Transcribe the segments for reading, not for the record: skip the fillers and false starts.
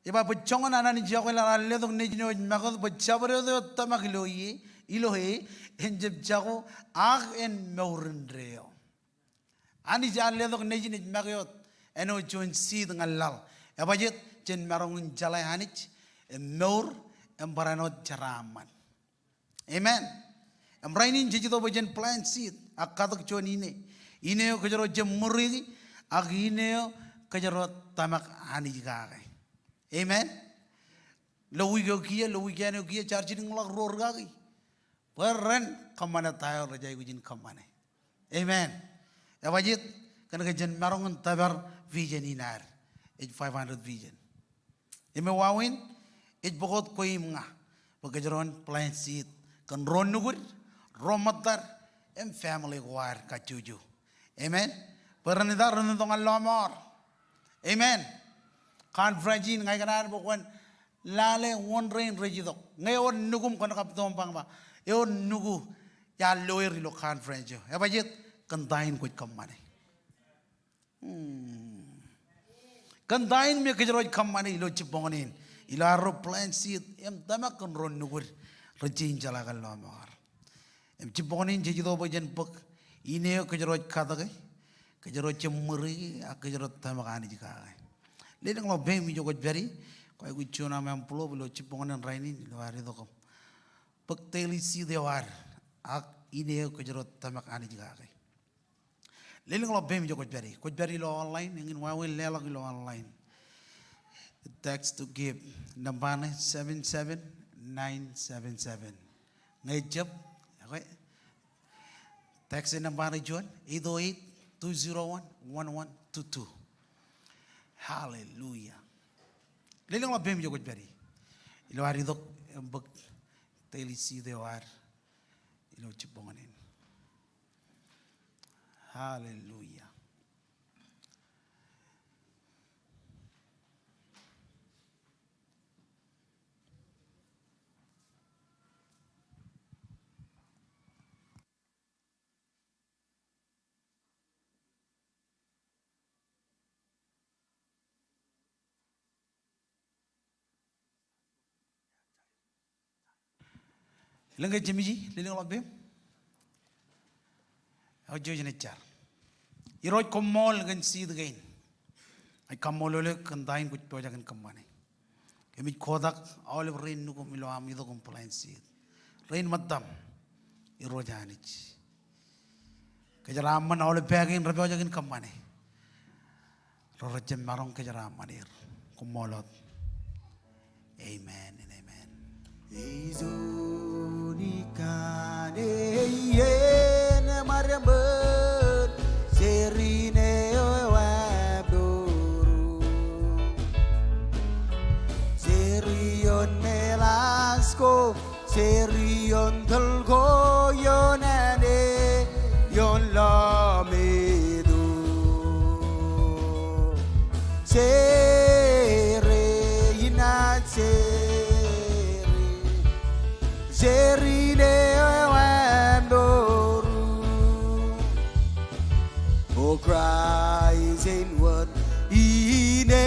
Iba becongan anak ni jago la alle dong ni jino makot becabare do tamak loyi ilohe enjeb jago en meurendreo. Ani jalle dong ni jino makot eno join sid ngalal. Abajet jen marong jalai anich meur embaranot jaraman. Amen. Emrainin jejido bajen plan sid akatok join ine kejaro jemuri ag ine kejaro tamak ani jigare. Amen. Lawi kia charging ngelak roar gagi. Peren kamana tayo rajai gujin kamane. Amen. Abajit kan kejen marong tabar vision inar. 500 vision. Ime wawin bokot koi mga pagkajaron plan seat kan ron nugur romatar family war kacuju. Amen. Perenidar renuntung alomor. Amen. Conference ngai kanan bukan lale one rain rejidok ngai on nugum kono kaptom pang ba eon nugu ya loyer lo conference yo ya bajet kantain kuit kamane kantain me kejroj kamane lo cipongonin ilaro plan seat em tamak kon ron nugur rejin jalagal lomor em cipongonin jejido bajen pek ine kejroj kadagai kejroj cemuri kejroj tamakani jikai Ledang lo bem jo gojberi, kau ikut cuna mempulo belo cipongan raini lo hari dokom. Pekteli si dewar, ak ini kejerot tamak ani juga kai. Ledang lo bem jo gojberi lo online, ingin wawil lelak lo online. Text to give, nambane 77977. Ngejep, okay. Text nambane juan 808-201-1122. Hallelujah. Lelang lo bem jogot beri. Ilo hari dok embek telisi dewar. Ilo ciponganin. Hallelujah. Lengai jemiji, lelang lo bem. Aku jauh jenis car. Iroj komol gan sid gain. Ay komol oleh kantain kuch pojak gan kamane. Kami kodak awal rain nuko milo am itu komplain sid. Rain matam. Iroj anich. Kejaraman awal pegin rapi pojak gan kamane. Rorjem marong kejaraman ir. Komolot. Amen and amen. Izunikan yen marember serine wabduru serion melasko serion telgo yonane yon lamedu sere inatse Serine wandoru, oh cries inward, ine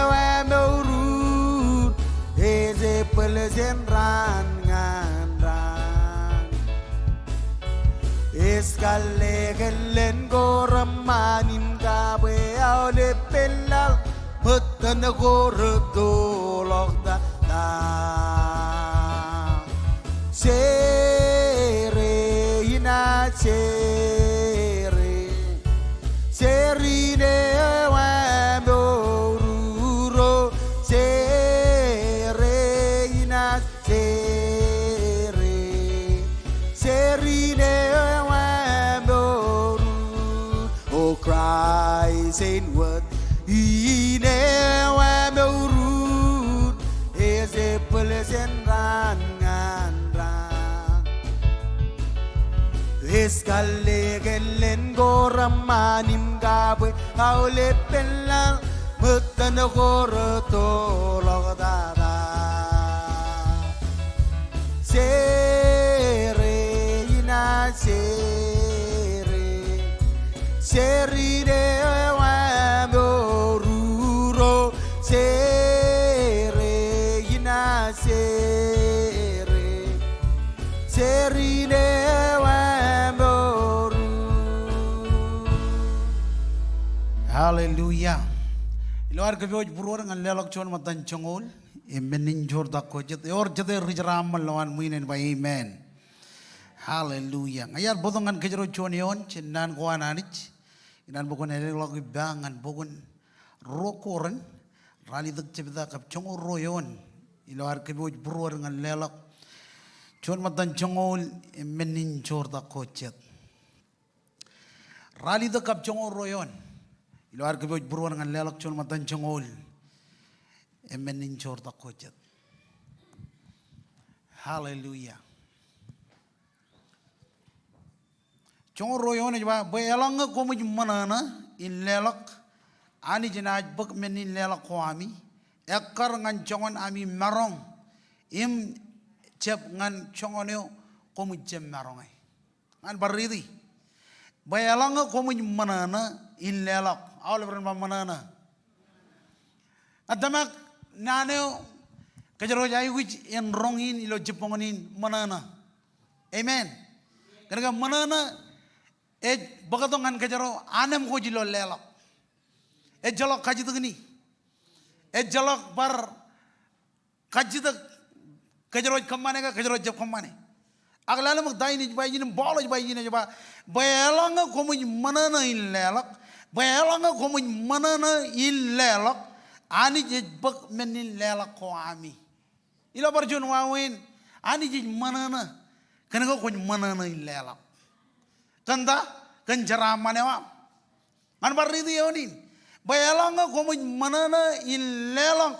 wandoru, eze pelesen ran ngan, eskale gelen goramanin kabe awle pelal, betan gorodolok da. Sere ina serine wamboruro sere ina serine wamboru oh Christ inward ine wamboru is a pleasant run. Eskale gelen goramanim gabe aule pelal betan goroto logdada sere ina serine wamboruro sere serine wamboru. Hallelujah. Luar kebioj burur ngan lelok chon matan chongol. Imenin jor dako jet yor jete rijram lawan muinen by amen. Hallelujah. Ngayar bodongan kejero chon yon chinan kuan anich. Inan bukun lelok bangan bukun rokoren rali dak cebda kap chongol royon. Luar kebioj burur ngan lelok chon matan chongol imenin jor dako jet. Rali dak kap chongol royon. Luar kebioj burur ngan lelok chon matan chongol. Emenin chor da kojet. Hallelujah. Chong royon jwa belang ko mu manana in lelak ani jinaj bak menin lelak ko ami ekkar ngan chongon ami marong im chep ngan chongonyo ko mu jem marong ai ngan baridi belang ko mu manana in lelak awle bran manana adamak naneo kajaro jai which in wrongin ilo jipongonin manana amen kanaga manana e bagatongan kajaro anem ko jilo lelak e jalok kajitugni e jalok bar kajitak kajaro kamane ka kajaro jap kamane aglala mak daini bayini bolo bayini ba bayalanga ko mun manana in lelak bayalanga ko mun manana in lelak ani jej bak menin lelak ko ami ilo barjon wawin ani jej manana kanaga ko manana in lelak kanda kanjara manewa man baridi yonin bayalanga ko mun manana in lelak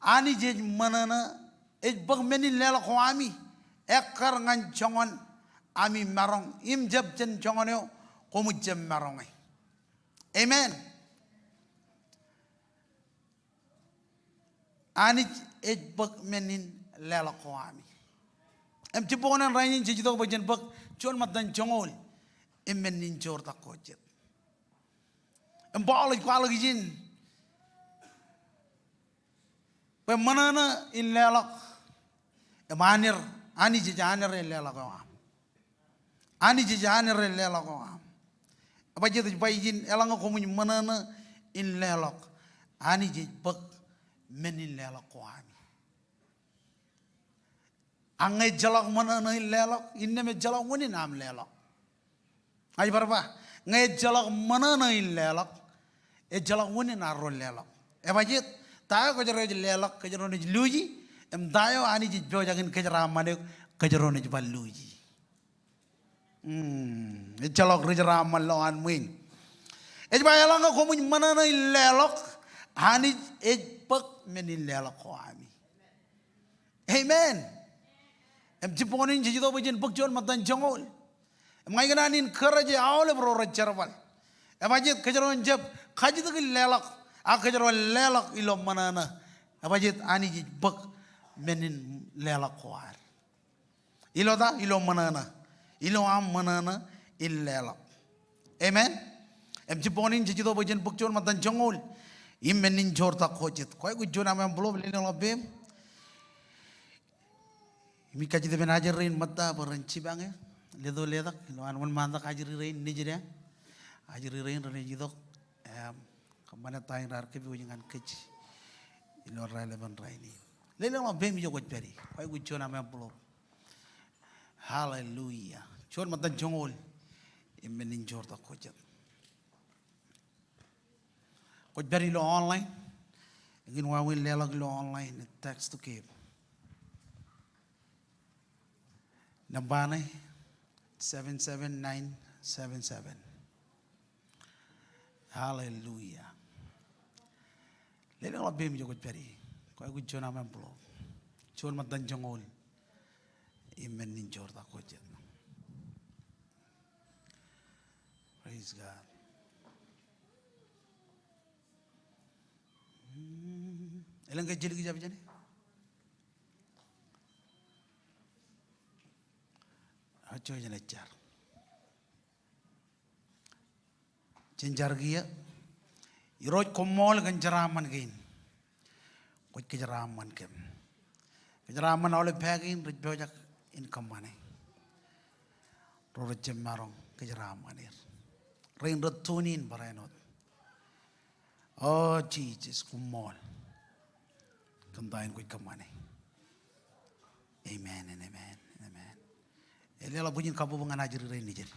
ani jej manana ej bak menin lelak ko ami ekkar ngan chongon ami marong im jab chen chongonyo ko mu jem marong amen. Ani ej bak menin lelak ko ami em tiponan rainin ci jito bajen bak chon matan chongol em menin chor ta ko jet em balo ko ala gijin pe manana in lelak em anir ani ji janir lelak ko ani ji janir lelak ko abajet bayjin elang ko mun manana in lelak ani ji bak menin lelak ko ami angai jalak manana in lelak inne me jalak woni nam lelak ay barba ngai jalak manana in lelak e jalak woni na ro lelak e bajet tayo ko jaro lelak ko jaro ni luji em dayo ani ji jojagin ke jara mane ko jaro ni balluji e jalak ri jara mal an muin e bayalanga ko mun manana in lelak ani e bak menin lelak ko ami amen em jiponin jido bajin bak jon matan jongol em ngai ganin kharaje awle bro racharwal em ajit kajaron jab khajid gil lelak a kajaron lelak ilo manana em ajit ani ji bak menin lelak ko ar ilo da ilo manana ilo am manana il lelak amen em jiponin jido bajin bak jon matan jongol im menin jor ta khojit koy gu jona mem blo le no bem mi kaji de benajer rein matta baranci bange le do le dak lo an won manda kaji rein nijira ajiri rein rene jidok kamana tay rar ke bi ngan kechi ilo rale ban raini le no bem yo got peri koy gu jona mem blo hallelujah chon matta jongol im menin jor ta khojit Kau beri lo online, ingin wawin lelak lo online text to keep. Nambane 77977. Hallelujah. Lelak lo bem jo kau beri, kau ikut John amam plo, John matan jongol, imen ninjor tak kojet. Praise God. Elang kecil ke jam-jam ni? Acuh je nacar. Cenjar dia, iroj komol kan jeraman kain, kau kejeraman kem. Kejeraman oleh pegin rejojak income money. Roro cemarong kejeraman ir. Rain retunin barenot. Oh Jesus kumol. Kantain ko ikamane. Amen and amen. Amen. Elela bunyin kabu menganajir rain nijer.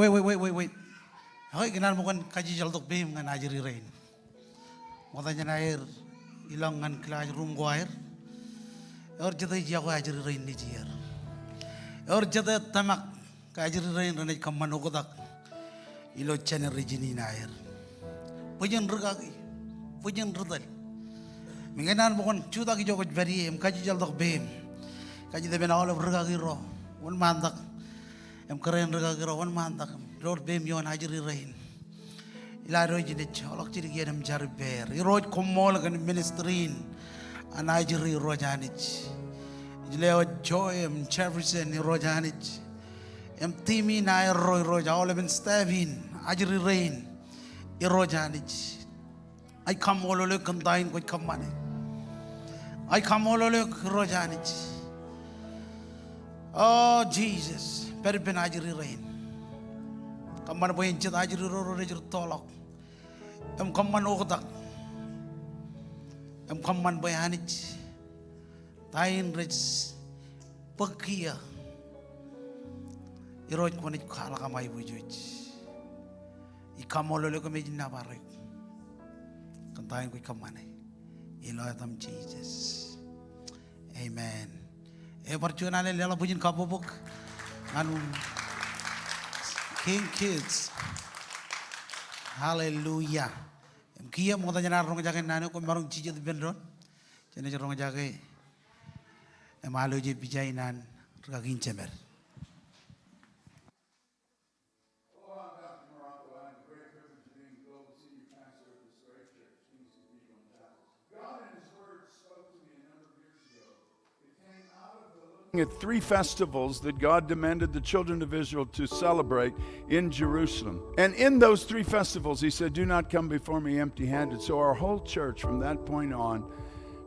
wait. Hoy, ginan mo kan kaji jaldok bim ngan ajiri rain. Matanya na air ilang ngan kila room go air. Or jada jiya ko ajiri rain ni jiyar. Or jada tamak ka ajiri rain ranay kamman ugodak. Ilo channel rijini na air. Pujan rugagi. Pujan rudal. Minganan mo kan chuda ki joko bari em kaji jaldok bim. Kaji de bena olaf rugagi ro. Wan mandak. Em keren rugagi ro wan mandak. Lord bem yon ajiri rain. Ila roj ni cholok ciri giam jar ber. Roj komol kan ministerin an ajiri rojanich. Leo joy em Jefferson rojanich. Em timi na roj all ben stavin ajiri rain rojanich. I come all look and dine with come money. I come all look rojanich. Oh Jesus, perben ajiri rain. Kaman boy incit ajiri ro rejur tolok. Em kaman otak. Em kaman boy hanich. Tain rej pekia. Iroj konit khala kamay bujuj. Ikamolo lo kami jinabarek. Kantain ko kamane. Iloyatam Jesus. Amen. E percunane lela bujin kapobok. Anu King Kids. Hallelujah. Kia mo tanya na rong jake nano ko marong chije de benron. Chene rong jake. Emalo je bijainan ragin chemer. At 3 festivals that God demanded the children of Israel to celebrate in Jerusalem. And in those 3 festivals, he said, do not come before me empty-handed. So our whole church from that point on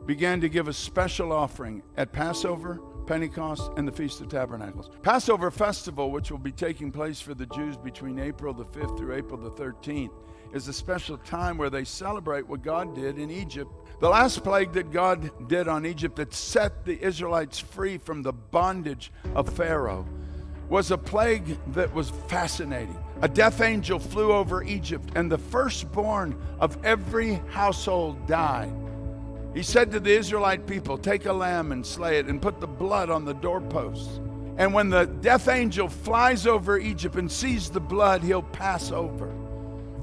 began to give a special offering at Passover, Pentecost, and the Feast of Tabernacles. Passover festival, which will be taking place for the Jews between April the 5th through April the 13th, is a special time where they celebrate what God did in Egypt. The last plague that God did on Egypt that set the Israelites free from the bondage of Pharaoh was a plague that was fascinating. A death angel flew over Egypt, and the firstborn of every household died. He said to the Israelite people, take a lamb and slay it and put the blood on the doorposts. And when the death angel flies over Egypt and sees the blood, he'll pass over.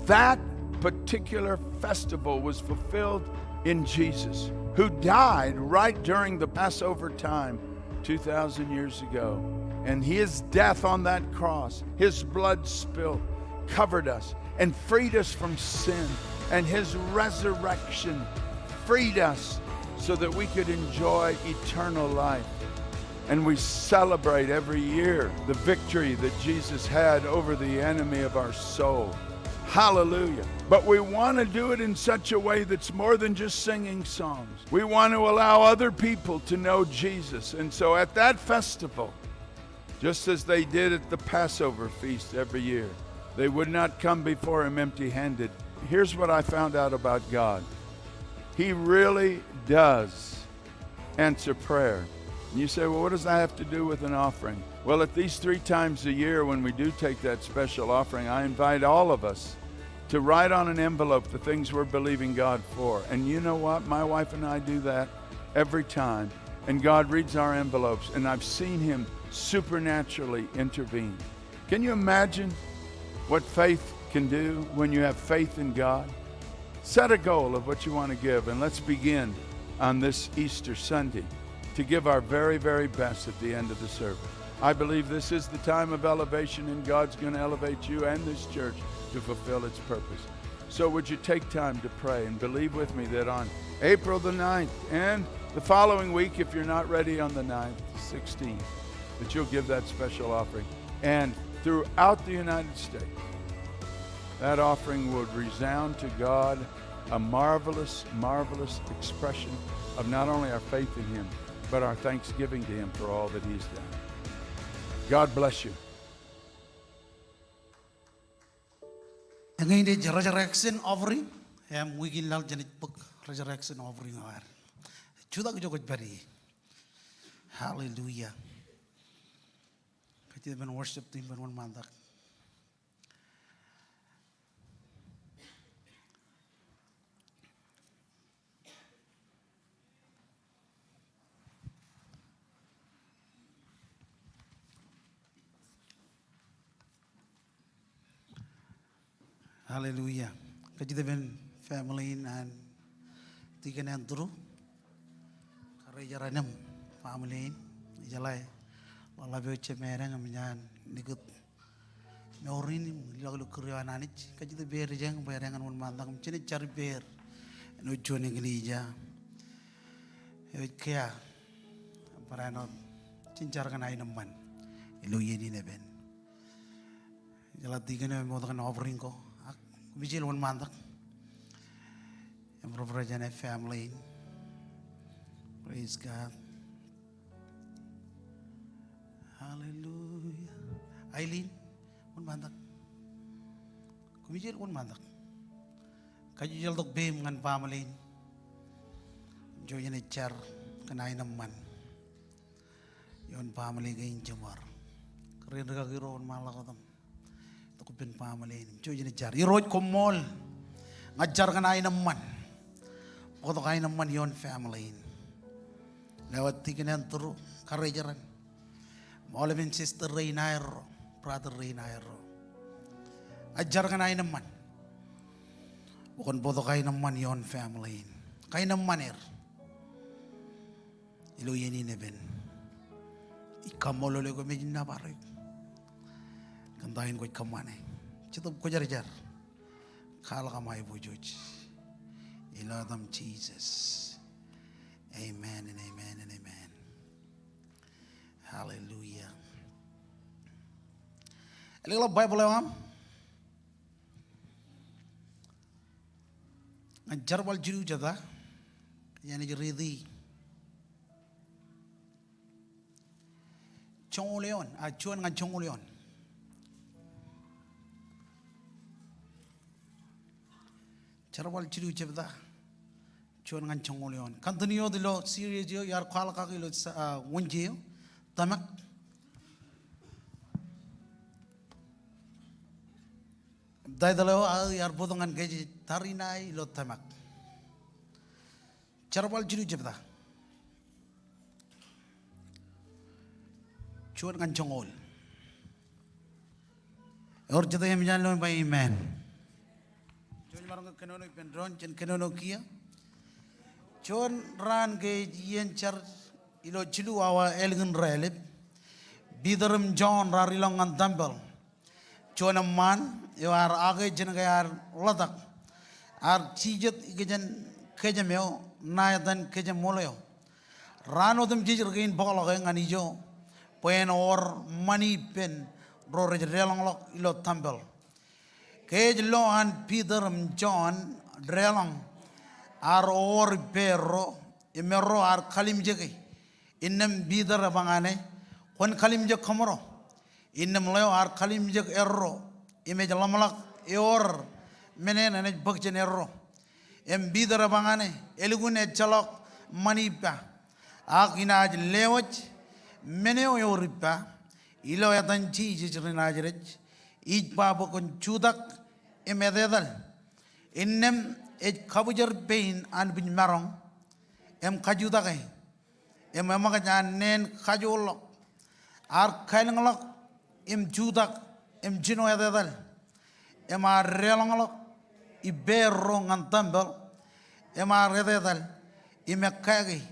That particular festival was fulfilled in Jesus, who died right during the Passover time 2,000 years ago. And his death on that cross, his blood spilled, covered us and freed us from sin. And his resurrection freed us so that we could enjoy eternal life. And we celebrate every year the victory that Jesus had over the enemy of our soul. Hallelujah. But we want to do it in such a way that's more than just singing songs. We want to allow other people to know Jesus. And so at that festival, just as they did at the Passover feast every year, they would not come before him empty-handed. Here's what I found out about God. He really does answer prayer. And you say, well, what does that have to do with an offering? Well, at these 3 times a year when we do take that special offering, I invite all of us to write on an envelope the things we're believing God for. And you know what? My wife and I do that every time. And God reads our envelopes, and I've seen him supernaturally intervene. Can you imagine what faith can do when you have faith in God? Set a goal of what you want to give, and let's begin on this Easter Sunday to give our very, very best at the end of the service. I believe this is the time of elevation, and God's going to elevate you and this church to fulfill its purpose. So would you take time to pray and believe with me that on April the 9th and the following week, if you're not ready on the 9th, 16th, that you'll give that special offering. And throughout the United States, that offering would resound to God, a marvelous, marvelous expression of not only our faith in him, but our thanksgiving to him for all that he's done. God bless you. Ngayon di resurrection offering, wigil lal janit pag resurrection offering awar. Chuda ko jogoj bari. Hallelujah. Kati ben worship team ben one mandak. Hallelujah. Kajita ben family and tiga nanturu. Karena jaranam family jalai. Wala beoche mereng amnyan nikut. Meurin lagu kurian anich. Kajita ber jeng berengan mun mandang cini cari ber. No joni gelija. Kaya parano cincar kan ay naman. Ilo yeni neben. Jala tiga na mo kan offering ko. Bijil one mandak. And Brother family. Praise God. Hallelujah. Aileen, one mandak. Kumijil one mandak. Kayu jal tok bim ngan family. Joyan char kanay naman. Yon family gain jamar. Keren rega giro on malakatam. Kupin family ini, cuy jadi jar. Iroj komol, ngajar kan ay naman. Pokok ay naman yon family ini. Lewat tiga nanturu karejaran. Maulevin sister Reinairo, brother Reinairo. Ajar kan ay naman. Bukan pokok ay naman yon family ini. Kay naman Ilo yeni neben. Ikamolo lego medyo na parek. Kantahin ko ikamane. Citup ko jar-jar. Kala kamay po George. Iladam Jesus. Amen and amen and amen. Hallelujah. Aligla Bible am. Ngajar wal jiru jada. Yani jiridi. Chongoleon. Chuan ngan chongoleon. Charwal chiru chebda chuan ngan chongoleon kantunio dilo series yo yar khal ka kilo wonje tamak dai dalo yar bodongan geji tarinai lo tamak charwal chiru chebda chuan ngan chongol or jada hem janlo by amen. Marang kenono pendron jen kenono kia. Chon ran ke yen char ilo chilu awa elgen relip. Bidaram John rarilong an tambal. Chon man yo ar age jen gayar ladak. Ar chijet igejen kejameo nayadan kejamoleo. Rano dem jijir gain bokolo gain anijo. Pen or money pen bro relong lok ilo tambal. Kej lohan Peter John drelang ar or perro imero ar kalim jege innem bidar bangane kon kalim jeg kamoro innem leo ar kalim jeg erro ime jalamlak eor menen ne bakjen erro em bidar bangane elgune chalok manipa ak inaj lewoj meneo yoripa ilo yatan chi jrinajrech ij babo kon chudak emededal innem ej kabujar pain an bin marong em kajudake em amaga nen kajulok ar kailanglok em judak em jino ededal em arrelanglok iberro ngantambel em arrededal imekage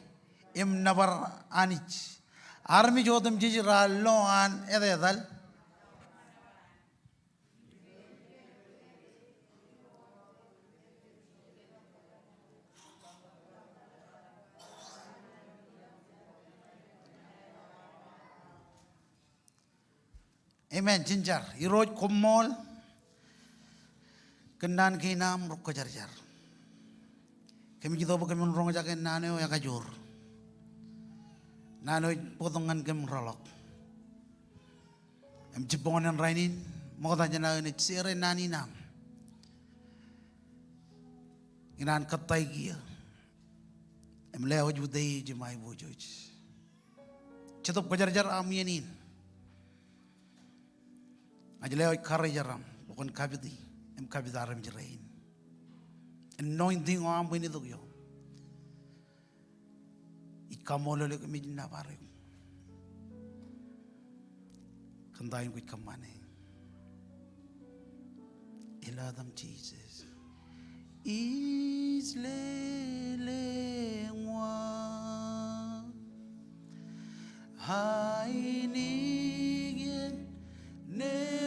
em nabar anich armi jodem jijira loan ededal. Amen jinjar iroj komol kenan kinam ruk jar-jar. Kami kita bukan menrong jaken nano ya kajur. Nano potongan kem rolok. Em jipongan rainin mau tanya na ni sire nani nam. Inan katai kia. Em leo judai jemai bojoj. Cetup jar-jar amienin. Ajaleo kare jaram, bukan kabidi, em kabidaram jerain. Anointing am bini tu yo. Ikamolo le kami jina pare. Kandain kuit kamane. I love them, Jesus. Islelengwa hainigen nevaredam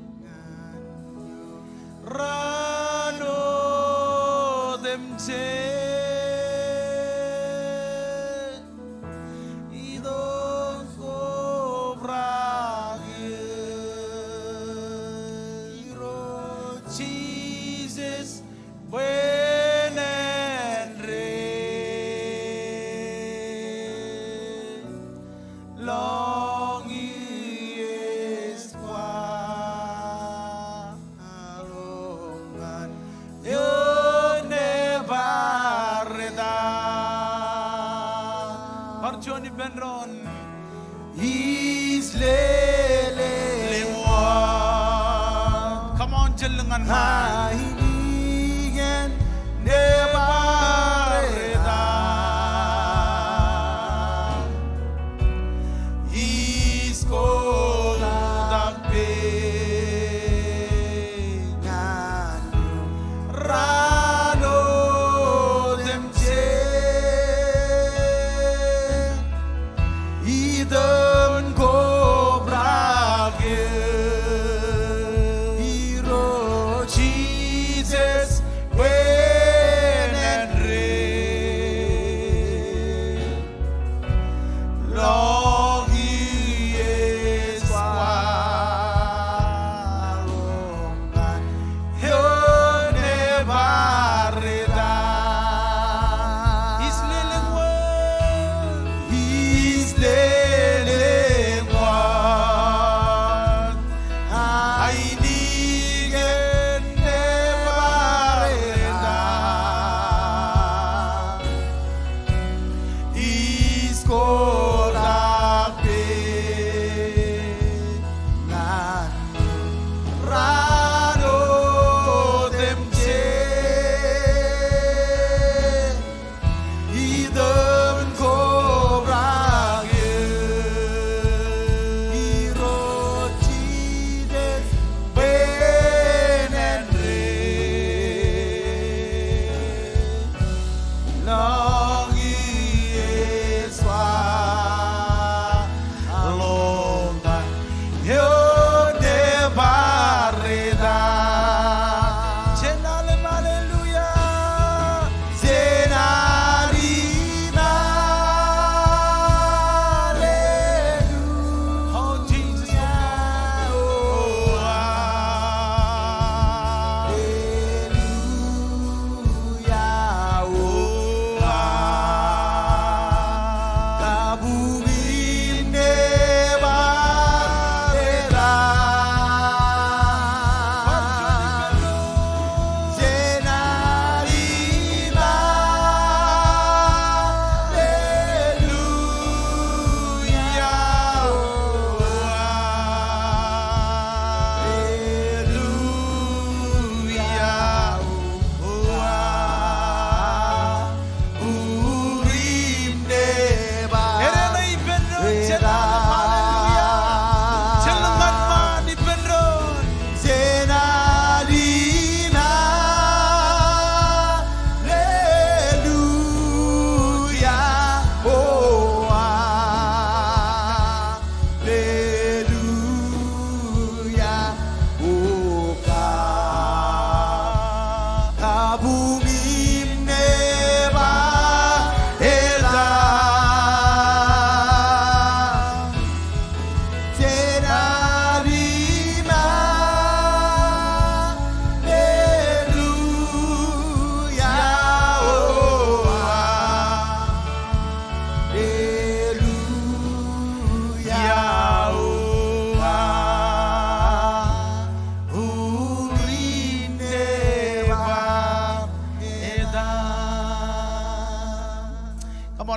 iskodabengan rano demce Jesus, buen and long is walongan you never redam Parjoni Benron is lelengwa. Come on, jelengan man.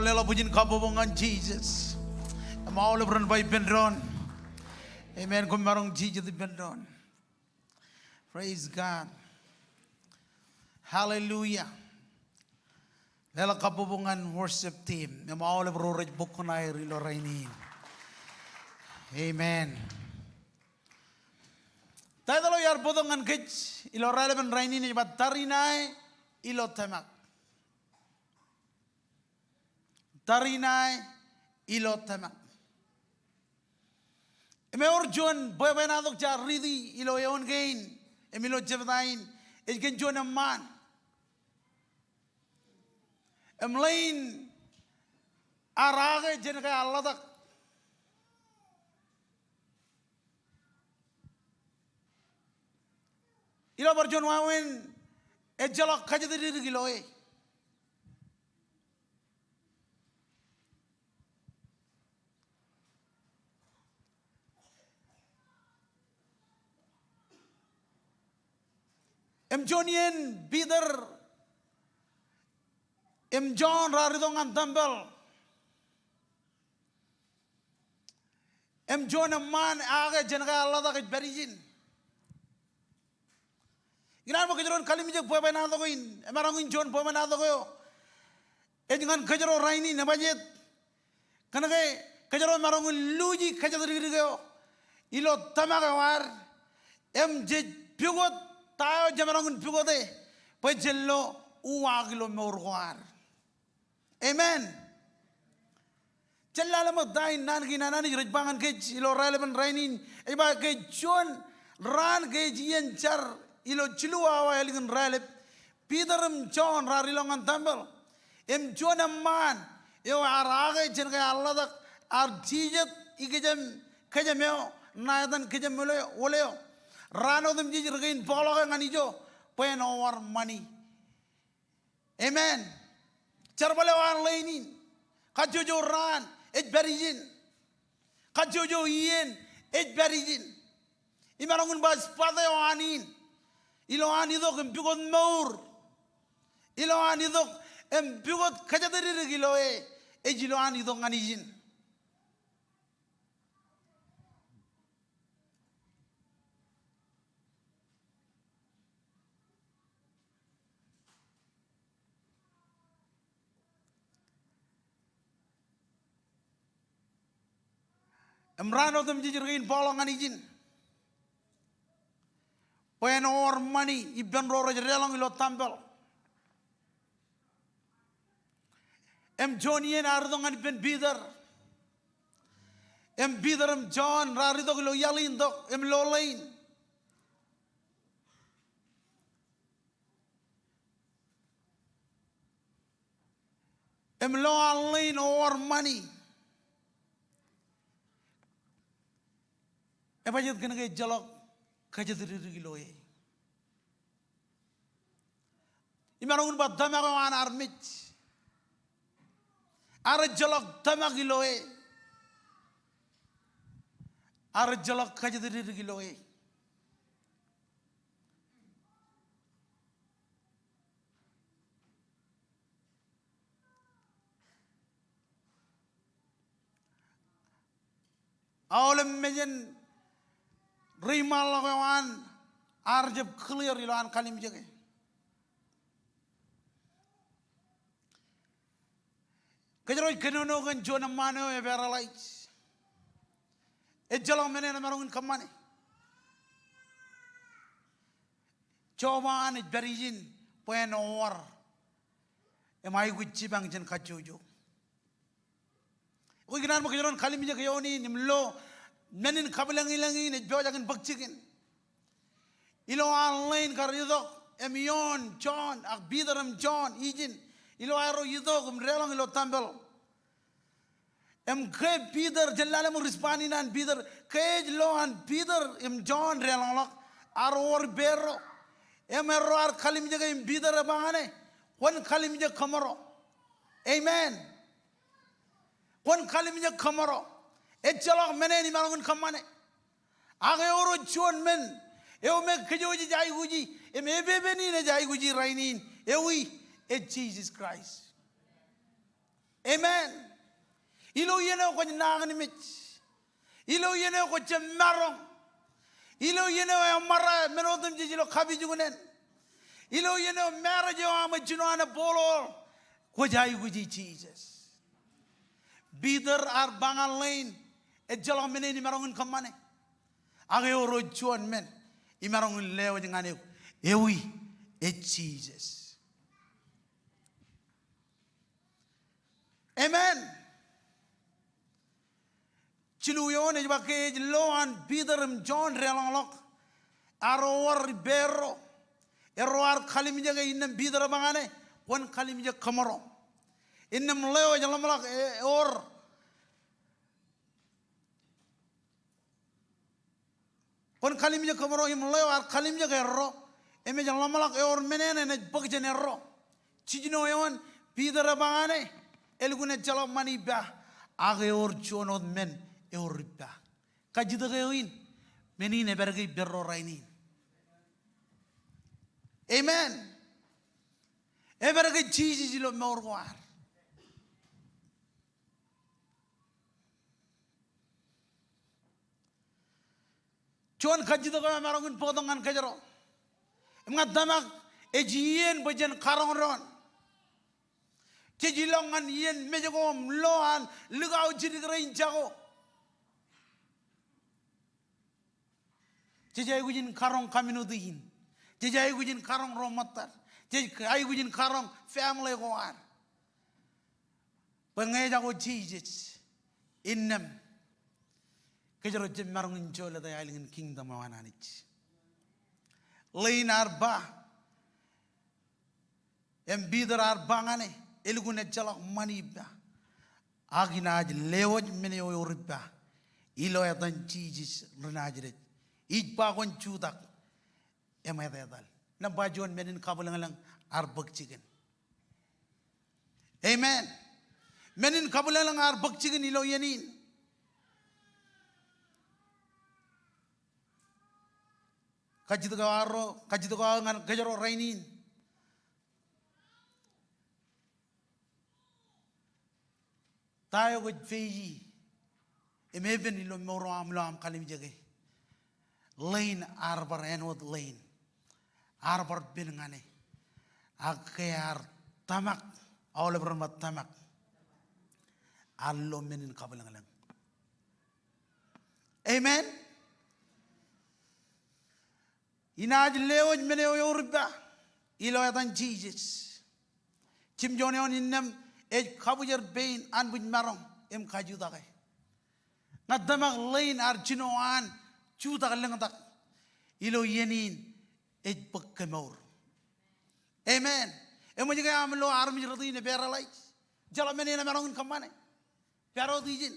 Lelo pujian kabobongan Jesus. Mau lebron bay benron. Amen. Kumarong Jesus benron. Praise God. Hallelujah. Lela kabubungan worship team. Yung mga olip ruraj bukunay rilo rainin. Amen. Tayo talo yar budungan kich. Ilo relevan rainin. Iba tarinay. Ilo temak. Tarinay. Ilo temak. Eme orjon. Boy benadok ja ridi. Ilo yon gain. Emilo jevdain. Ejgen jon man. Emlain arage jen kay Allah tak ilo barjon wawen ejjalak kajadiri giloe emjonien bider John raridong tambal. John man aga jenaka Allah tak berijin. Ginan mo kajeron kalimijak boy na to koin. Emarangin John boy na to koyo. Engan kajero raini nabajet. Kanake kajero marangin luji kajadiri koyo. Ilo tamaga war. Je pigot tayo jamarangin pigote. Boy jello uwagilo meurwar. Amen. Jalala mo dain nan ginanani rajbangan kej ilo relevan rainin iba kej John ran kej yen char ilo chilua wa yalingin relep Peterum John rarilongan tambal John man yo arage jen kay Allah dak arjijet ikejam kejameo nadan kejamelo oleo rano dem jijir gain polo nganijo pen over money. Amen. Charbale wan lainin kajojo ran berijin kajojo yen berijin imarangun bas pada wanin ilo anidok empigot maur ilo anidok empigot kajadiri giloe ejilo anidok nganijin Emrano dem jijirgin bolongan izin. When or money ibn rora jerelang ilo tambel. Johnien ardongan ibn bider. Bider John raridog ilo yalin dok lolain. Lo alain or money. Ebajet kena ke jalok kajadiri giloe. Imarangun bat dama kawan armit. Ar jalok dama giloe. Ar jalok kajadiri giloe. Awalem mejen rimal kawan arjeb clear ilan kalim jage. Kajeroy kenono kan John mano e vera lights. Ejjalong menen marungin kamane. Cobaan berijin poen or. Emai gucci bang jen kajojo. Uy ginan mo kajeron kalim jage yoni nimlo menin kabilang-ilangi ne jojagan bakchikin ilo online karidok emion John ak bidaram John ijin ilo aero yidok relang ilo tambel ke bidar jalale mo rispani nan bidar ke lo an bidar John relang lok aror berro erro ar kalim jaga bidar bangane wan kalim jaga kamaro amen wan kalim jaga kamaro Ejjalok menen imarangun kamane. Age oro John men. Eo me kejoji jai guji. Me bebeni ne jai guji rainin. Ewi Jesus Christ. Amen. Ilo yene ko nangan mit. Ilo yene ko marong. Ilo yene mara menodum jijilo kabi jugunen. Ilo yene marriage ama juno ana bolo. Kujai kuji Jesus. Bidar ar bangal lain. Jalan mene ni marongin kamane. Age oro chuan men. Imarongin leo jengane. Ewi Jesus. Amen. Chiluyon e bake loan Peter John relonglok. Arowar berro. Eroar kalimija ke innem Peter bangane. Wan kalimija kamaro. Innem leo jalamlak or. Wan kalimija kamaro him leo ar kalimija ke ro. Eme jalamlak or menene ne bagje ro. Chijino yon Peter bangane. Elgune jalam mani ba. Age or chonod men. Euribba. Kajida gawin. Menine bergi berro rainin. Amen. Evergi Jesus lo morgoar. Chuan kajida gawa marangun podongan kajaro. Mga damak ejien bajan karong ron. Kejilongan yen mejagom lohan lugaw jirigrain jago. Jejai gujin karong kamino dihin. Jejai gujin karong romatar. Jejai gujin karong family goar. Pengeja go Jesus. Innem. Kejaro jemarong injola da yailingin kingdom awananich. Lain arba. Embidar arbangane. Elgune jalak manibba. Aginaj lewoj meneo yoribba. Ilo yatan Jesus renajret. Ijba kon chudak emay dadal na bajon menin kabulang lang arbag chicken. Amen. Menin kabulang lang arbag chicken ilo yanin. Kajito ka ngan kajaro rainin. Tayo ko feji. Emeben ilo moro am kalim jage. Lain arbar enwad lain. Arbar binangane. Akayar tamak. Awal bermat tamak. Allo menin kabalang lang. Amen. Inaj lewoj meneo yorba. Ilo yatan Jesus. Chim jone on innem ej kabujar bain anbuj marong em kaju dagay. Nadamak lain arjinoan chuta kalang tak ilo yenin ej pagkamor. Amen. Emo jika amlo armi jrodi ne beralai jala mene na marong kamane pero dijin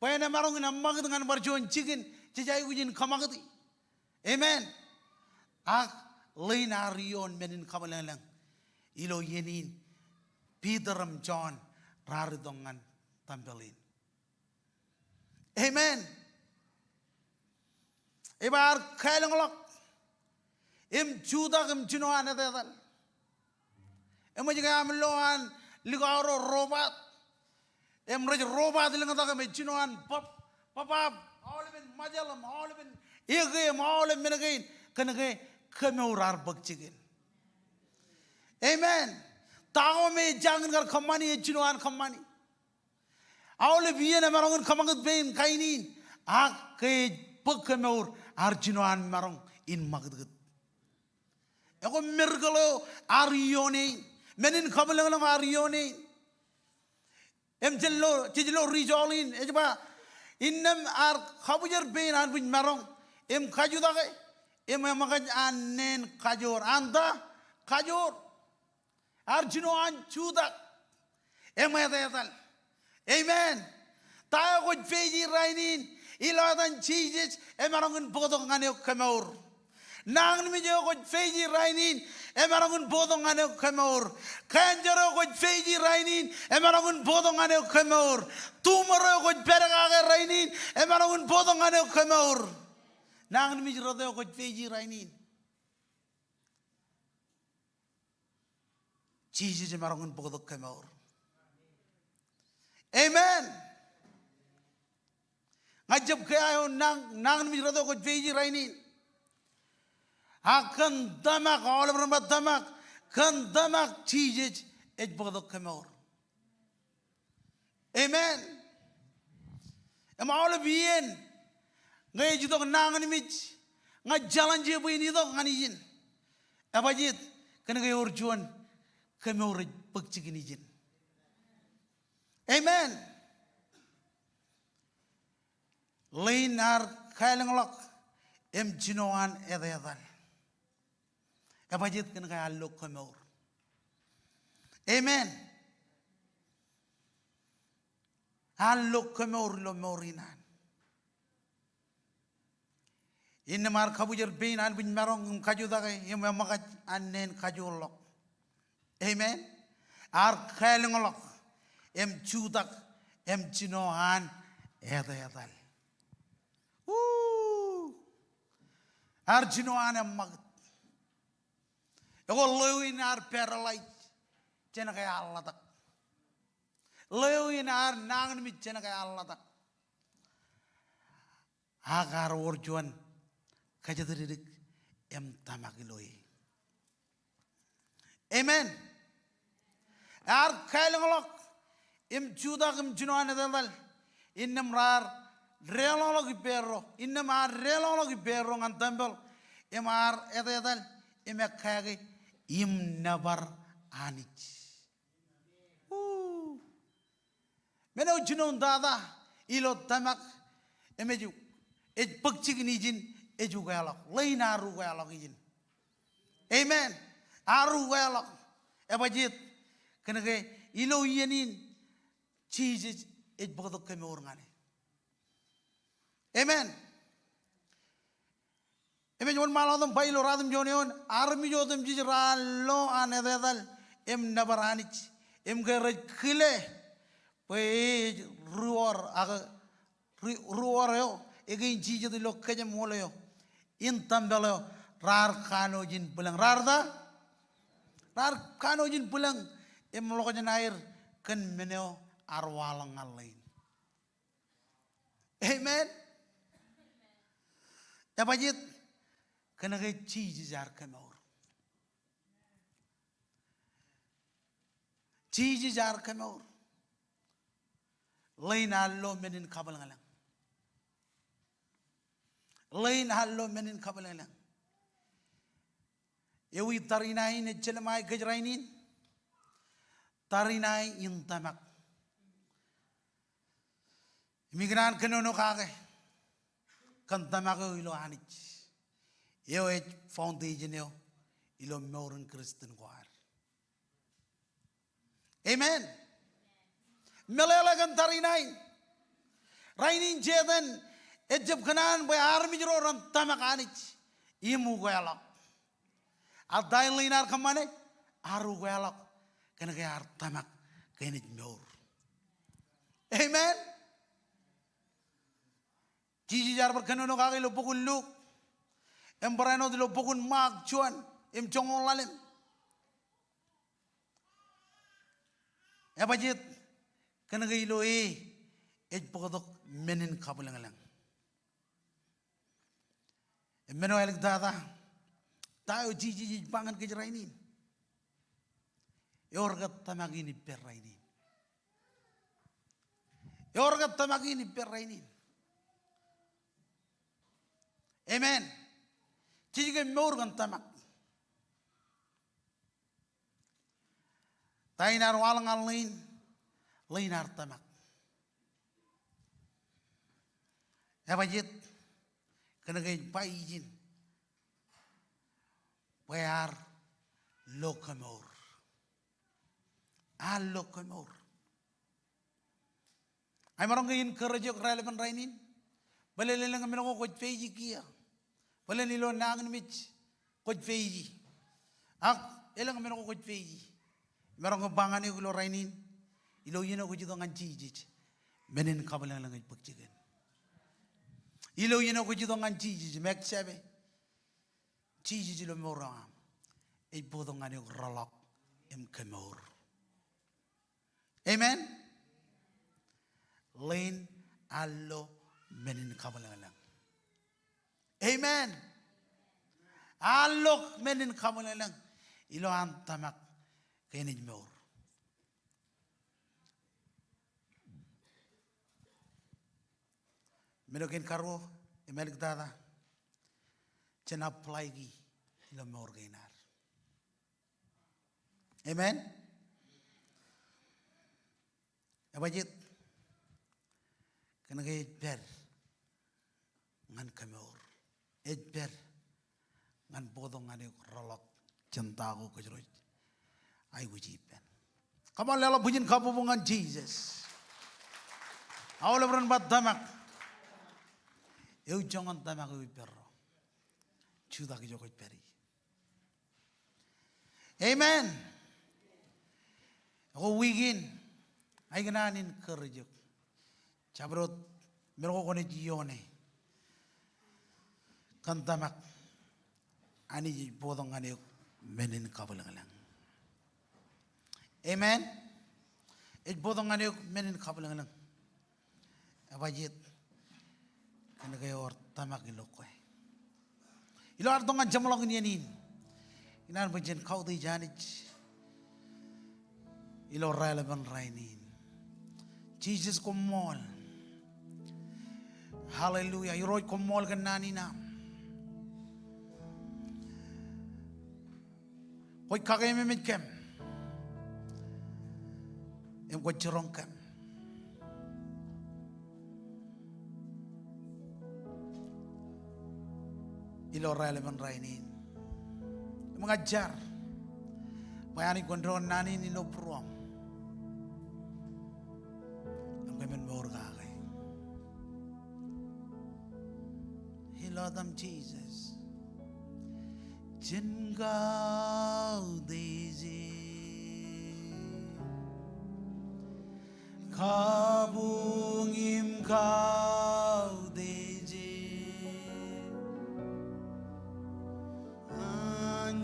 payana marong na mag dengan barjon chicken jejai ujin kamagati. Amen. Ak lain arion menin kamalang ilo yenin Peteram John raridongan tampelin. Amen. Ibar kailang lok im juda im jinoan edadal emo jika amloan ligaro robat em raj robat linga im jinoan papa awleben majalam awleben ege awleben menagain kanage kameurar bakchigin. Amen. Tao me jangan gar kamani jinoan kamani awle biyen marangun kamangut bein kainin ak ke pagkameur arjinoan marong in magdut. Eko mergalo arione menin kabalang lang arione. Em jello rijolin ejba innem ar kabujar bein anbuj marong em kajudake em magaj anen kajor anda kajor arjinoan chudak em etal. Amen. Tayo ko feji rainin ilatan Jesus emarangun bodong ngane kemaur. Nang mi jo ko feji rainin emarangun bodong ngane kemaur. Kanjaro ko feji rainin emarangun bodong ngane kemaur. Tumoro ko beragage rainin emarangun bodong ngane kemaur. Nang mi jo ko feji rainin. Jesus emarangun bodong kemaur. Amen. Ngajab kaya nang mi rado ko feji rainin. Akan damak all over damak kan damak Jesus ej bodo kemor. Amen. Ema ole bien. Ngay jidok nangan mich. Nga jalan je boy ni dok ngani jin. Apa jit kena ngay orjuan kemor pagchigini jin. Amen. Lainar kailanglok em jinoan ededal. Apa jit kena ngay alok kemor. Amen. Alok kemor lo morinan. Inna mar kabujar bein al bin marong kaju dagay yam makat annen kaju lok. Amen. Ar kailang lok em chudak em jinohan ededal. Ar jinohan em magat. Ego loin ar paralyzed. Cina kaya Allah tak. Loin ar nangan mi cina kaya Allah tak. Agar orjuan kaja teridik em tamakiloi. Amen. Ar kailanglok em juda em junoan edal. Innem rar relologi perro. Innem ar relologi perro ngantambel. Em ar edal em kaya im nabar anich. Meno junon dada ilo tamak emeju pagchig nijin eju galak lain aru galak ijin. Amen. Aru galak ebajit kena ke ilo yenin cheese bogdok keme orngane. Amen. Eme jon maladam bailo radam jonion armi jodam jijralo anedal em nabaranich em geraj khile. Weh ruor aga ruor yo egin jiji di lok kaje mole yo intam belo rar kano jin pulang rar kano jin pulang em lok jen air kan meneo arwalang alain. Amen. Ya bajit kena ke jiji jar kemor jiji jar kemor. Lain hallo menin kabel ngalang. Lain hallo menin kabel ngalang. Ewi tarinai ne celemai gejrainin. Tarinai intamak. Imigran kenono kage. Kantamak ilo anich. Yo foundation yo ilo moren Kristen kuar. Amen. Melelagan tarinai. Rainin jeden ejab kanan boy army jero ran tamak anich. Imu goyalak. Adain linar kamane aru goyalak. Kena kaya ar tamak kenit meur. Amen. Jiji jar berkenono kage lo pukul lu. Emperano di lo pukul mak cuan. Em congol lalim. Ebajit. Kena gay lo pokok menin kabulang lang. Meno elik dada tayo jiji pangan kejerainin. Yorgat tamagini perrainin. Yorgat tamagini perrainin. Amen. Jiji ke morgan tamak. Tayo narwalang alain. Lain artamak. Ebajit kena gay paijin. Bayar lokamor. Al lokamor. Ay marong gayin kerja relevant rainin. Balalilang kami nako kod feiji kia. Balalilo nangan mich kod feiji. Ak ilang kami nako kod feiji. Marong bangan ni kulo rainin. Ilo yun ako dito ngan jijij. Menin kabalang lang ay pagchigan. Ilo yun ako dito ngan jijij. Mek sabi. Jijij ilo mo rangam. Ay bodong nga niyong ralak. Im kemor. Amen. Lain alo menin kabalang lang. Amen. Alok menin kabalang lang. Ilo ang tamak. Kainin mo. Medokin karo emelik dada. Chen apply gi ilo morgainar. Amen. Abajit kena gay ber ngan kamor. Ber ngan bodong ngane rolok centago kejroy. Ay wujipen. Come on, lelo bujin kabubungan Jesus. Awal beran bat damak. Eu jangan damak eu perro. Chuda ki jokoi peri. Amen. Ako wigin. Ay gananin kerjok. Cabrot meroko kone jione. Kan damak. Ani bodong ngane menin kabulangalang. Amen. It bodong ngane menin kabulangalang. Abajit kana kayo tamak iloko. Ilo ardong ang jamolong niyanin. Inan bajen kau di janij. Ilo relevant rainin. Jesus kumol. Hallelujah. Iroy kumol kan nani na. Hoy kakay memit kem. Em ko chirong kem. Ilo relevant rainin. Mengajar. Bayani kontrol nani nilo pruam. Ang kemen morga kay. He loved them Jesus. Jengau dezi. Kabungim kau dezi.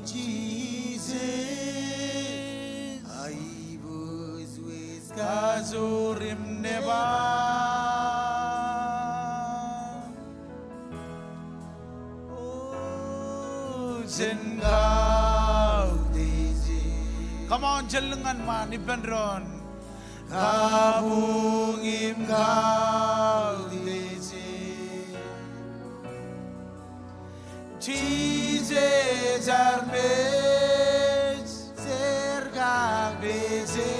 Jesus, I was with Kazurim Neba. Oh, Zengau Dezi. Come on, jalangan man, ibendron. Kabungim kau Dezi. Jesus armes serga beze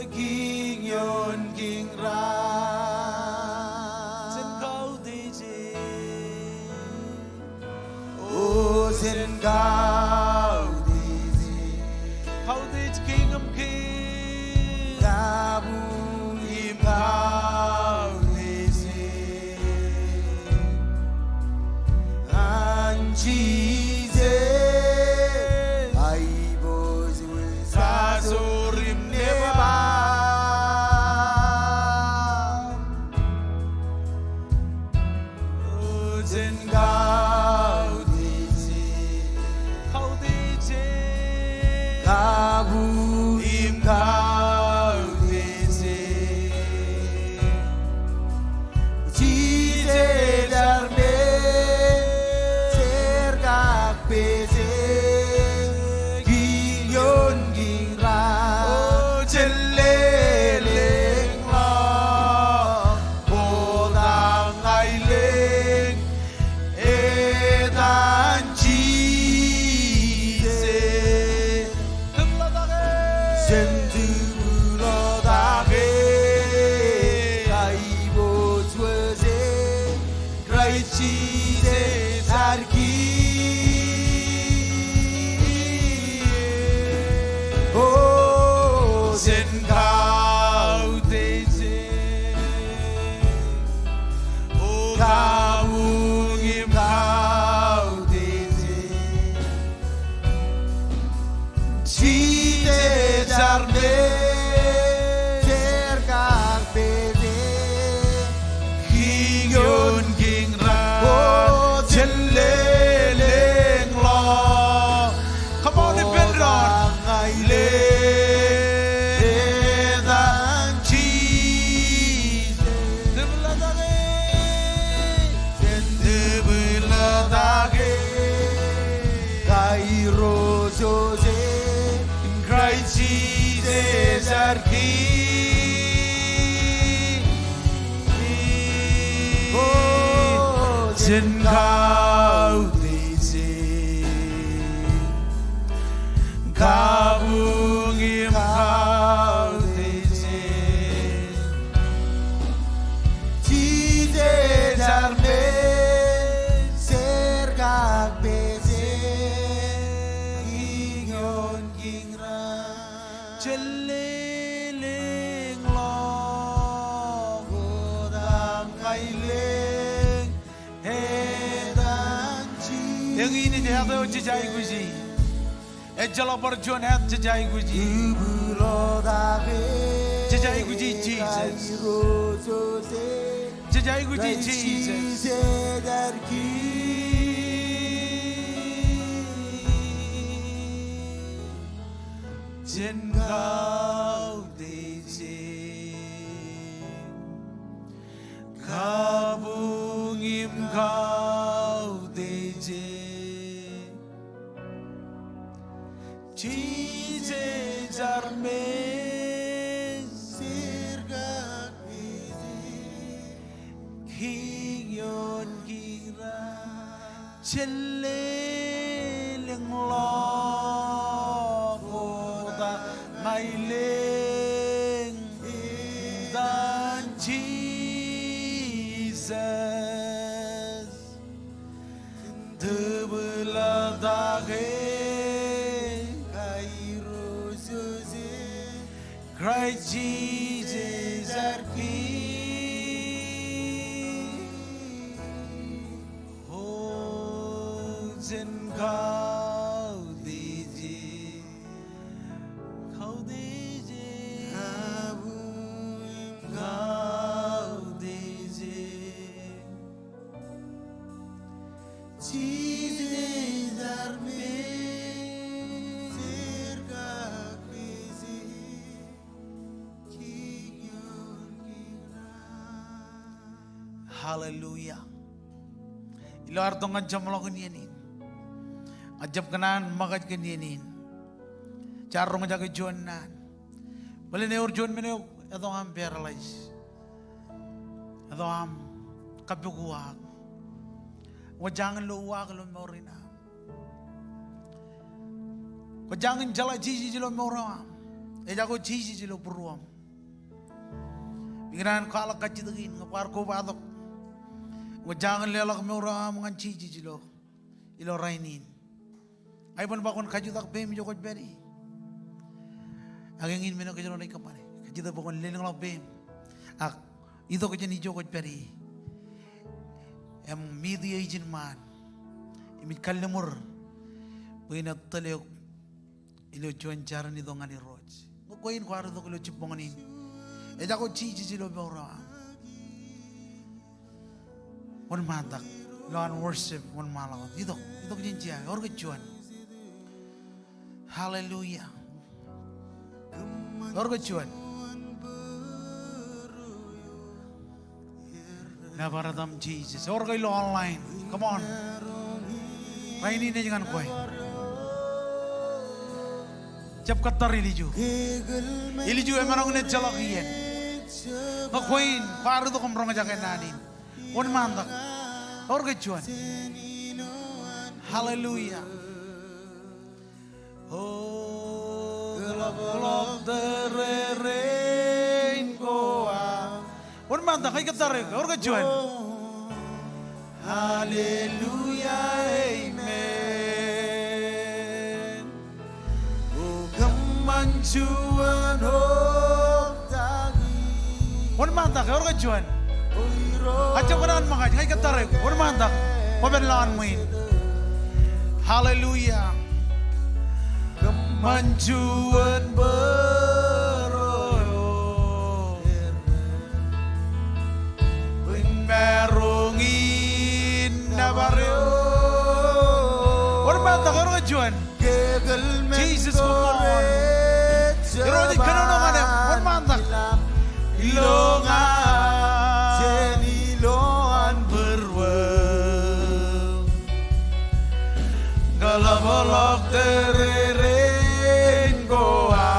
king yon king ra sen kau deje oh sen kau deje king of king kabung im kau deje Jesus, I was with Kazurim Neba. Oh, Zengau Dezi, Kau Dezi, Kabu Im Kau Dezi, Jesus Arme. Beze giyon gingra oh cheleleng la bodang aileng edan chise sentulodage kaibo tweze grai chise sarki Zengau Dezi, oh Kabungim kau Dezi, Cite jarne serkak beze, King yon king ra, oh 진 가운데지 가붕임 가운데지 지제 잘매 sergak beze ingon gingra cheliling lo godam kailing hedanji yang ini dia tahu jejai guji ejala perjuan hat jejai guji jejai guji Jesus jejai guji Jesus 진 가운데지 가붕임 가운데지 지제 잘매 기연 기라 젤레랭 로고다 마일랭 단 Jesus 드블라다게 가이로스세 Christ Jesus our King 진 가운데지 가운데지 가운데지 Jesus our King sergak bezi Hallelujah. Ilo artong ngajam lo kunyanin. Ajab kanan magat kanyanin. Charong jaga juanan. Bali ne or juan mene ito am paralyzed. Ito am kapukuwag. Wajangan luwag lo morina. Wajangan jala jiji jilo moram. Ejago jiji jilo puruam. Pikiran kala kacitagin ngapar ko batok. Wajangan lelak moram ngan jiji jilo ilo rainin. Ay pun bakon kajutak bem jokot beri. Agengin meno kajano nai kapare. Kajutak bakon leleng lak bem. Ak ito kajani jokot beri. Em media agent man. Imit kalemur. Buina taleo ilo juan jaran ito ngani roj. Koin ko aro to kilo chiponganin. Eja ko chichi chilo beora. One matak. Lawan worship one malakot. Ito kajinjia. Orga juan. Hallelujah. Orga cuan. Navaradam Jesus. Orga ilo online. Come on. Raini ne jangan koi. Jab katar iliju. Iliju emarang ne jalak iyen. Ngakoin. Paru to komrong jaken nanin. On mandak. Orga cuan. Hallelujah. Oh, gelap terereng goa. Orang mana kaya katarik? Orang kejuan. Hallelujah, Amen. Oh, kemanjuan orang mana kaya orang kejuan? Aja kenan makan kaya katarik. Orang mana? Pembelaan main. Hallelujah. Kemanjuan beroyo merungin nabaryo orang mata orang kejuan Jesus come on Ironi kanonongan orang mata ilongan ilongan berweng galabolok terereng goa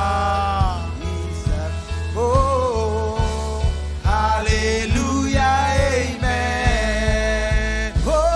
oh hallelujah amen oh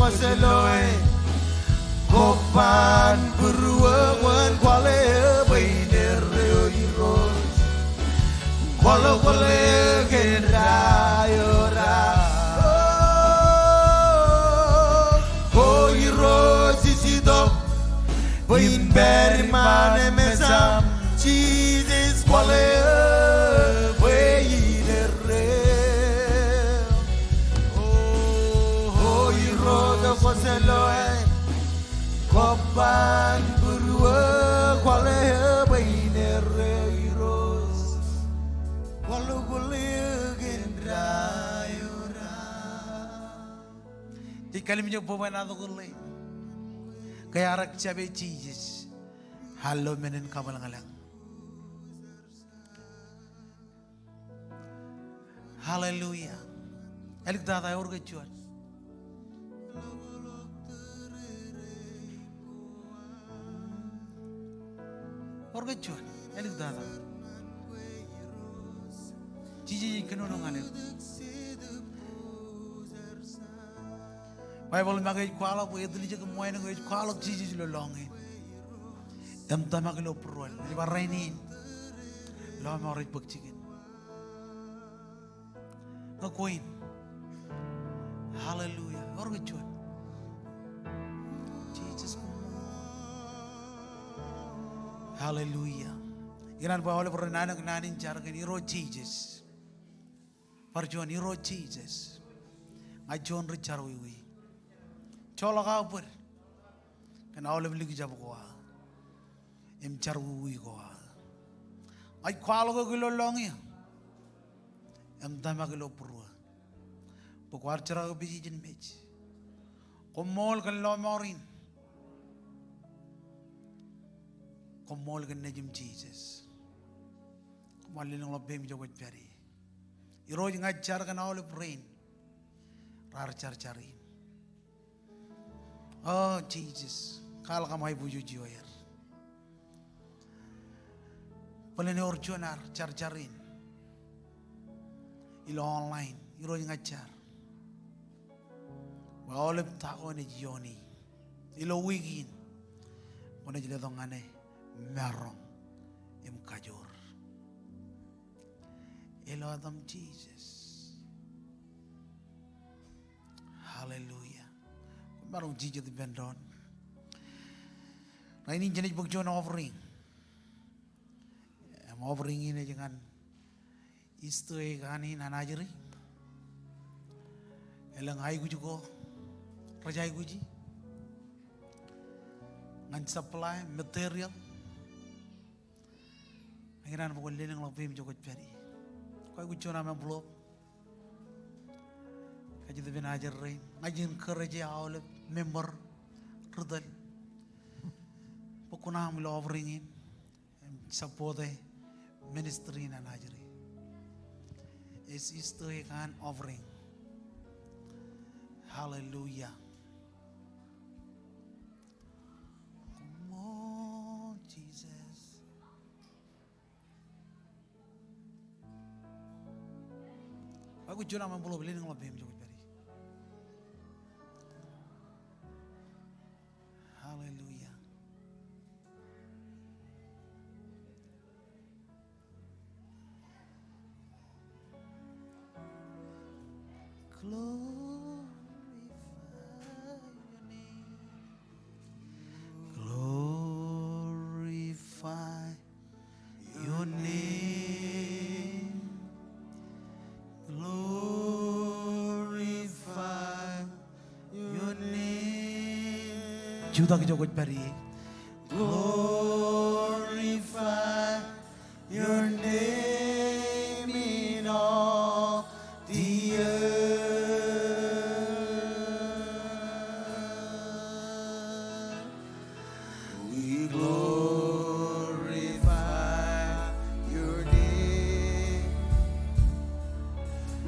koseloy kopan beruan kwale beiner iros kwalo kwale kendayora oh iros isidok bein bermane mesam Jesus kwale beiner oh iros koseloy kopan berdua kwale beiner iros walau kwale gendayora di kali mencoba mana tu kwale kaya arak cabe Jesus halo menen kabalang-alang haleluya elik data urga cuan urga cuan elik data Cici kenono ngalem Bible magai kuala bu edli jaga moyna ngai kuala Cici lo longi em tamak lo perol di barainin lo marit bakcikin ngakuin haleluya urga cuan Jesus haleluya iran ba oleh pernanan nanin jargan iro Jesus Parjuan iro Jesus ngajon ricar wiwi cola kabur kan oleh beli jab ko em char wiwi ko ay kwalo ko longi em dama ko purwa bukwar chara ko biji jin mej komol kan lo morin komol kan nejim Jesus komalin lo bem jogo peri iroj ngajar kan awal brain rar cari oh Jesus kal kamai buju jiwayar pelene orjonar carin ilo online iroj ngajar awal tako ni jioni ilo wigin wana jile dongane merong im kajor ilo adam Jesus haleluya barong Jesus di bendon nah ini jenis bukjon offering offering ini jangan istri kani nanajeri elang ay gujuko rajai guji ngan supply material akhirnya pokok lenang lapim jokot peri kau gujo nama blog kaji tu benajar rain ngajin kerja awal member rudal pokok nama lo overingin support ministry na najari is isto kan offering hallelujah come on Jesus aku jona mampulo beli nang lebih menjadi beri hallelujah glorify your name glorify your name juda ki jogot bari glorify your name in all the earth we glorify your name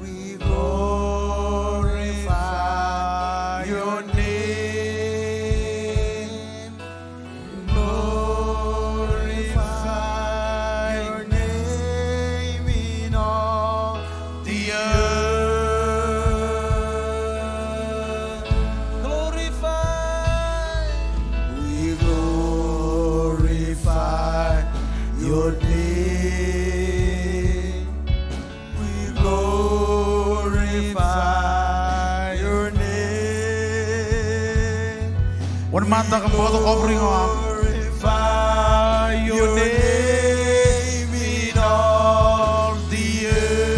we glorify your name One man that can both covering arm. Glorify your name in all the earth.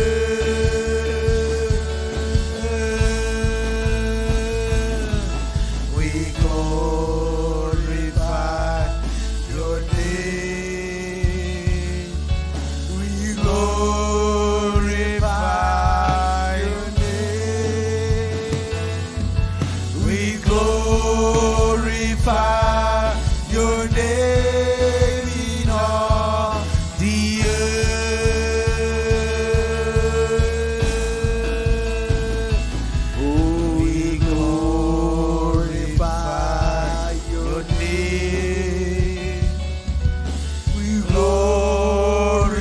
We glorify your name. We glorify your name. We glorify your name in all the earth. Oh, we glorify your name. We glorify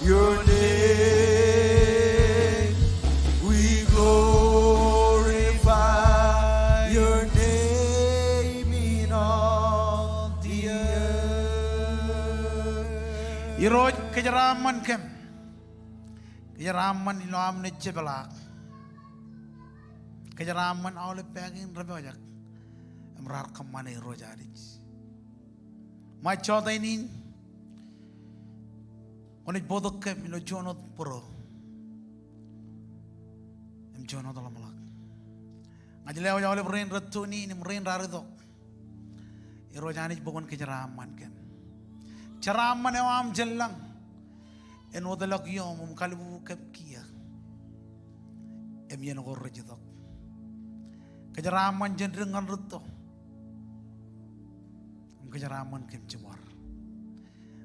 your name. We glorify your name in all the earth. Iroj kejaraman kem. Kejaraman ilam ne cebelak. Kejaraman awal pegin rebajak. Emrar kemana iroj adij. Macam ini. Onit bodok kem ilo jonot puro. Em jonot dalam malak. Ngajile awal berin retu ni berin raridok. Iroj adij bukan kejaraman kem. Ceraman awam jelang. En wadalak yom kalibu kia. Em yen gorjidok. Kejaraman jendengan reto. Kejaraman kem cemar.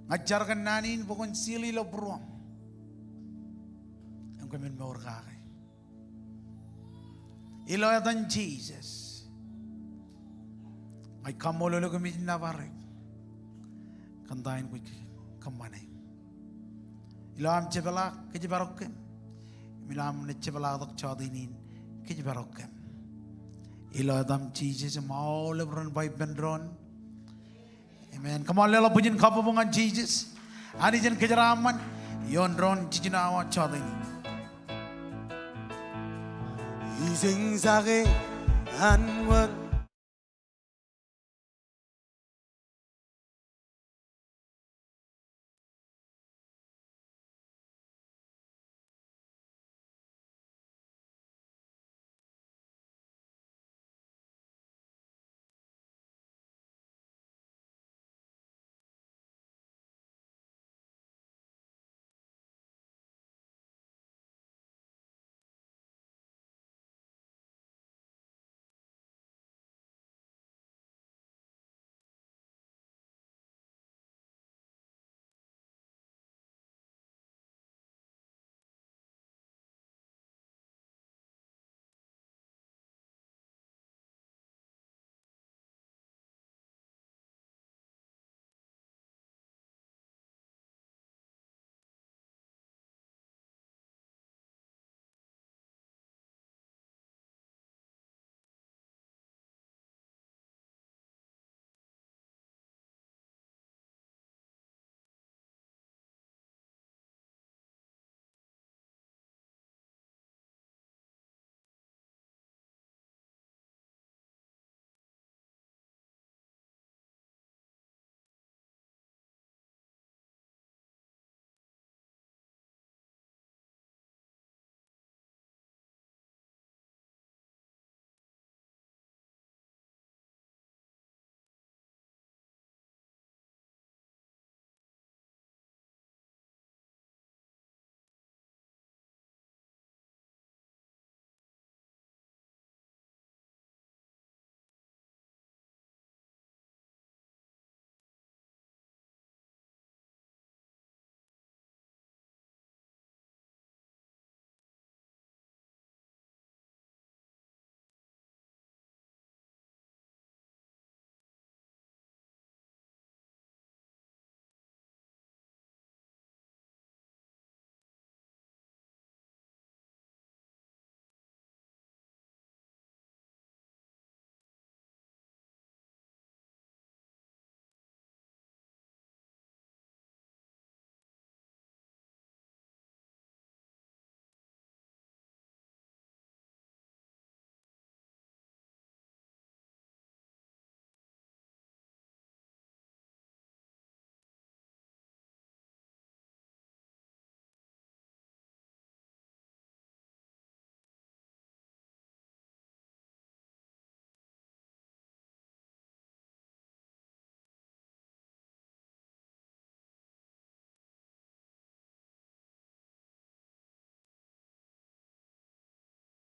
Ngajarkan nanin bukan sili lo beruang. Em kemen bawar kaki. Ilo atan Jesus. Ay kamu lo kemen nabarek. Kantain quick kemana? Ilam cebala kejebarokem. Ilam ne cebala dok cadinin kejebarokem. Ilo adam Jesus mau lebron by bendron. Amen. Come on, lelo punya kapapungan Jesus. Ani jen kejeraman. Yon ron cicinawa cadinin. 희생 사게 한원